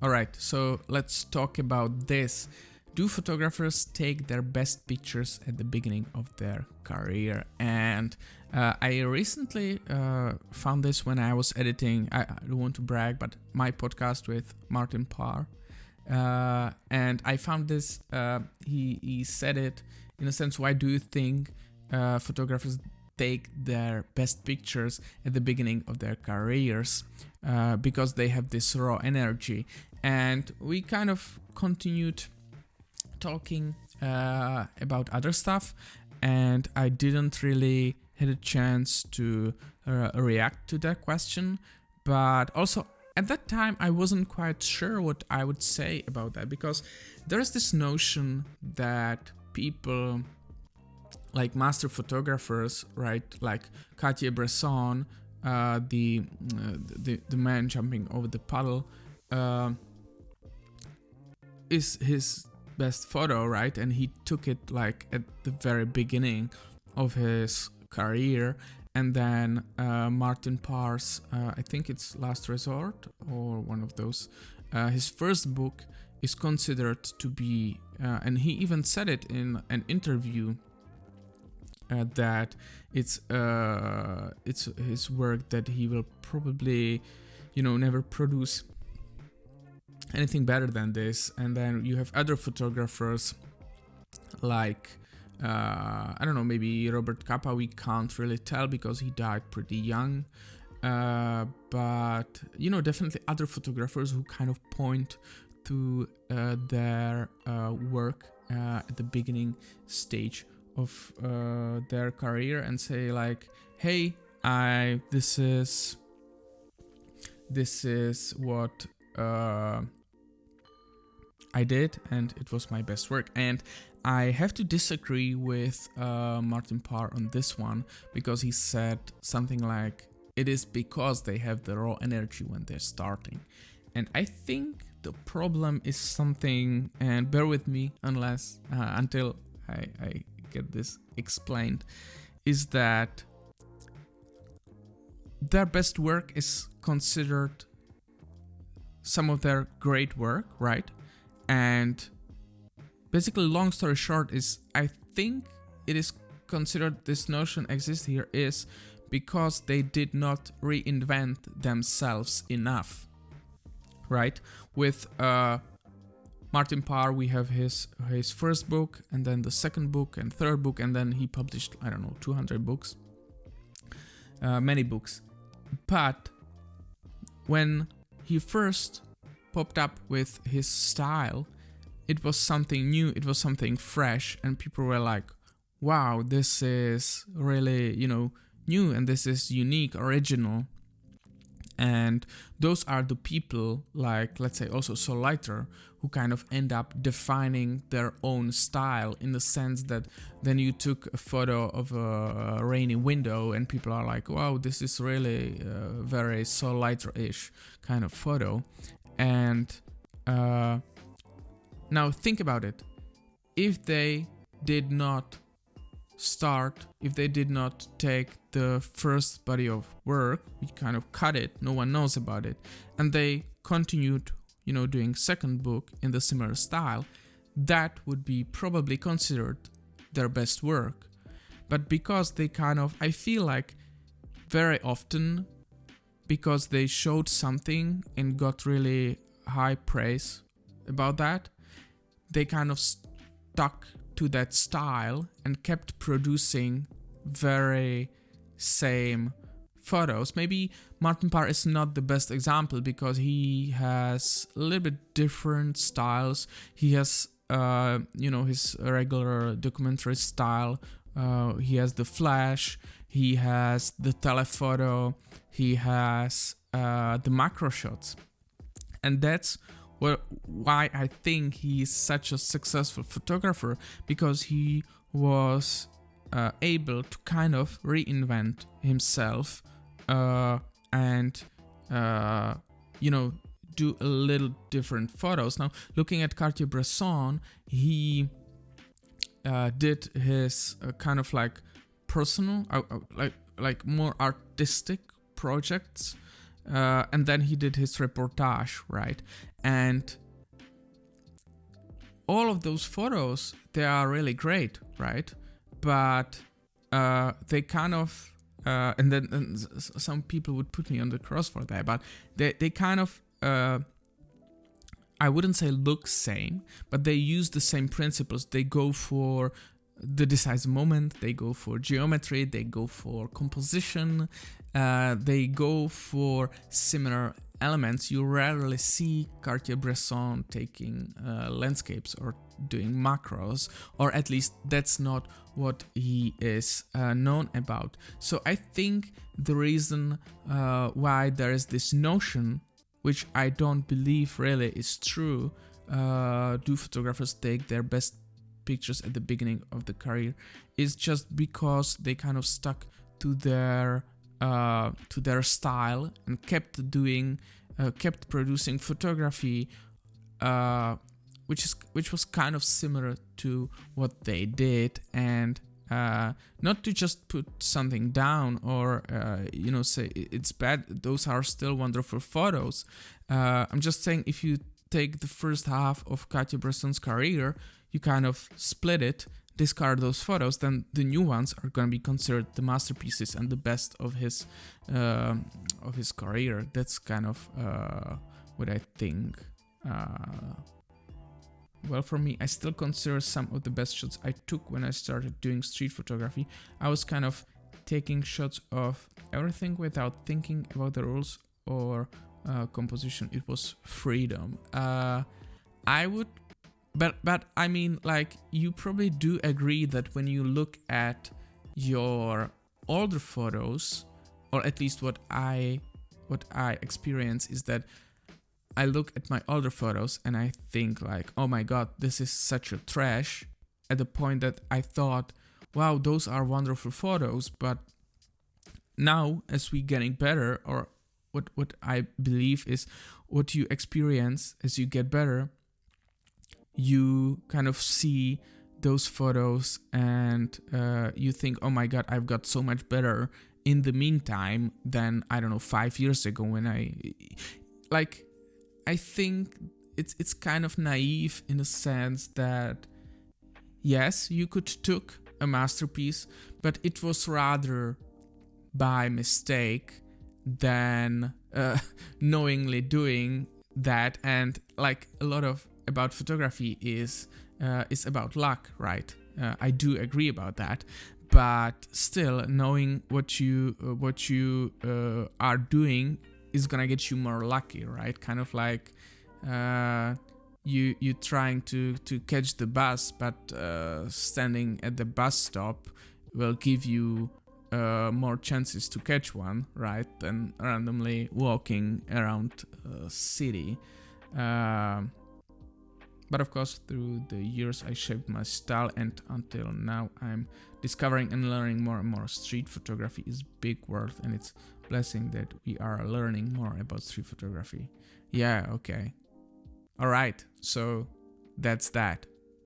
All right, so let's talk about this. Do photographers take their best pictures at the beginning of their career? And I recently found this when I was editing, I don't want to brag, but my podcast with Martin Parr. And I found this, he said it in a sense, why do you think photographers take their best pictures at the beginning of their careers? Because they have this raw energy. And we kind of continued talking about other stuff, and I didn't really had a chance to react to that question, but also at that time I wasn't quite sure what I would say about that, because there's this notion that people like master photographers, right, like Cartier-Bresson, the man jumping over the puddle, is his best photo, right? And he took it like at the very beginning of his career. And then Martin Parr's, I think it's Last Resort or one of those, his first book is considered to be, and he even said it in an interview, that it's his work that he will probably, never produce anything better than this. And then you have other photographers like I don't know, maybe Robert Capa. We can't really tell because he died pretty young, but definitely other photographers who kind of point to their work at the beginning stage of their career and say like, hey, this is what I did, and it was my best work. And I have to disagree with Martin Parr on this one, because he said something like, it is because they have the raw energy when they're starting. And I think the problem is something, and bear with me until I get this explained, is that their best work is considered some of their great work, right? And basically, long story short, is I think it is considered, this notion exists here is because they did not reinvent themselves enough, right? With Martin Parr, we have his first book, and then the second book and third book, and then he published, 200 books, many books. But when he first popped up with his style, it was something new, it was something fresh, and people were like, wow, this is really, new, and this is unique, original. And those are the people, like, let's say also Saul Leiter, who kind of end up defining their own style, in the sense that then you took a photo of a rainy window and people are like, wow, this is really a very Saul Leiter-ish kind of photo. And now think about it. If they did not take the first body of work, we kind of cut it, no one knows about it, and they continued, doing second book in the similar style, that would be probably considered their best work. But because they I feel like very often, because they showed something and got really high praise about that, they kind of stuck to that style and kept producing very same photos. Maybe Martin Parr is not the best example, because he has a little bit different styles. He has his regular documentary style, he has the flash, he has the telephoto, he has the macro shots. And that's why I think he is such a successful photographer, because he was able to kind of reinvent himself and do a little different photos. Now, looking at Cartier-Bresson, he did his kind of like personal, like more artistic projects and then he did his reportage, right? And all of those photos, they are really great, right? But they kind of some people would put me on the cross for that, but they kind of I wouldn't say look same, but they use the same principles. They go for the decisive moment, they go for geometry, they go for composition, they go for similar elements. You rarely see Cartier-Bresson taking landscapes or doing macros, or at least that's not what he is known about. So I think the reason why there is this notion, which I don't believe really is true, do photographers take their best pictures at the beginning of the career, is just because they kind of stuck to their style and kept producing photography, which was kind of similar to what they did, and not to just put something down or say it's bad. Those are still wonderful photos. I'm just saying, if you take the first half of Cartier-Bresson's career, you kind of split it, discard those photos, then the new ones are going to be considered the masterpieces and the best of his career. That's kind of what I think. Well, for me, I still consider some of the best shots I took when I started doing street photography. I was kind of taking shots of everything without thinking about the rules or composition. It was freedom. But I mean, like, you probably do agree that when you look at your older photos, or at least what I experience is that I look at my older photos and I think like, oh my god, this is such a trash, at the point that I thought, wow, those are wonderful photos. But now, as we getting better, or what I believe is what you experience as you get better, you kind of see those photos and you think, oh my god, I've got so much better in the meantime than, I don't know, 5 years ago, when I think it's kind of naive in the sense that, yes, you could took a masterpiece, but it was rather by mistake than knowingly doing that. And like a lot of about photography is about luck, right? I do agree about that, but still, knowing what you are doing is gonna get you more lucky, right? Kind of like you trying to catch the bus, but standing at the bus stop will give you more chances to catch one, right, than randomly walking around a city. But of course, through the years, I shaped my style, and until now, I'm discovering and learning more and more. Street photography is big world, and it's a blessing that we are learning more about street photography. Yeah, okay. All right, so that's that.